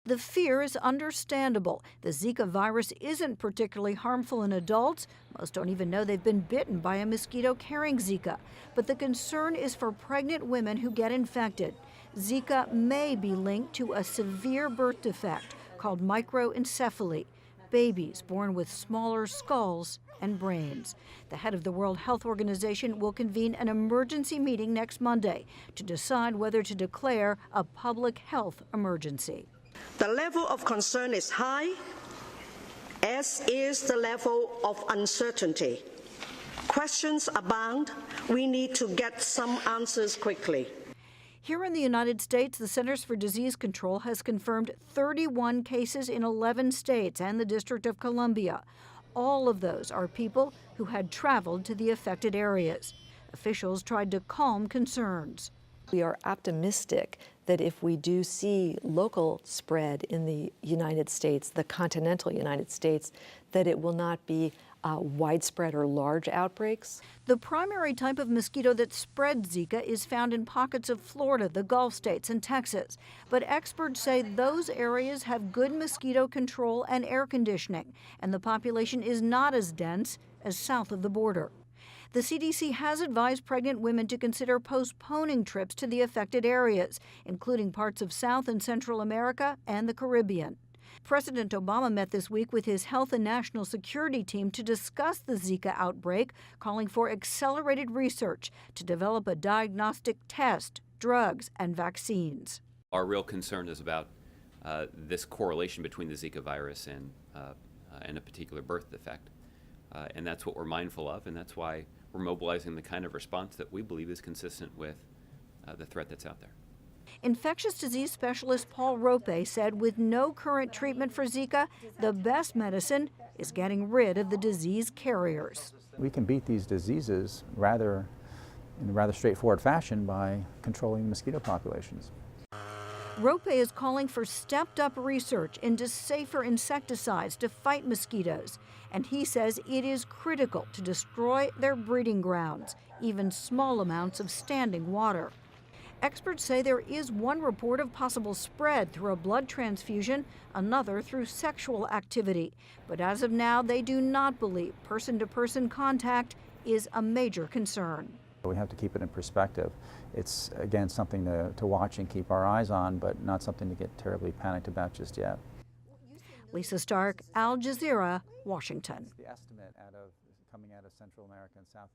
The fear is understandable. The Zika virus isn't particularly harmful in adults. Most don't even know they've been bitten by a mosquito carrying Zika. But the concern is for pregnant women who get infected. Zika may be linked to a severe birth defect called microencephaly, babies born with smaller skulls and brains. The head of the World Health Organization will convene an emergency meeting next Monday to decide whether to declare a public health emergency. The level of concern is high, as is the level of uncertainty. Questions abound. We need to get some answers quickly. Here in the United States, the Centers for Disease Control has confirmed 31 cases in 11 states and the District of Columbia. All of those are people who had traveled to the affected areas. Officials tried to calm concerns. We are optimistic that if we do see local spread in the United States, the continental United States, that it will not be widespread or large outbreaks. The primary type of mosquito that spreads Zika is found in pockets of Florida, the Gulf states, and Texas. But experts say those areas have good mosquito control and air conditioning, and the population is not as dense as south of the border. The CDC has advised pregnant women to consider postponing trips to the affected areas, including parts of South and Central America and the Caribbean. President Obama met this week with his health and national security team to discuss the Zika outbreak, calling for accelerated research to develop a diagnostic test, drugs, and vaccines. Our real concern is about this correlation between the Zika virus and a particular birth defect. And that's what we're mindful of, and that's why we're mobilizing the kind of response that we believe is consistent with the threat that's out there. Infectious disease specialist Paul Rope said with no current treatment for Zika, the best medicine is getting rid of the disease carriers. We can beat these diseases in a rather straightforward fashion by controlling mosquito populations. Rope is calling for stepped-up research into safer insecticides to fight mosquitoes, and he says it is critical to destroy their breeding grounds, even small amounts of standing water. Experts say there is one report of possible spread through a blood transfusion, another through sexual activity. But as of now, they do not believe person-to-person contact is a major concern. We have to keep it in perspective. It's, again, something to watch and keep our eyes on, but not something to get terribly panicked about just yet. Lisa Stark, Al Jazeera, Washington. The estimate coming out of Central America and South America.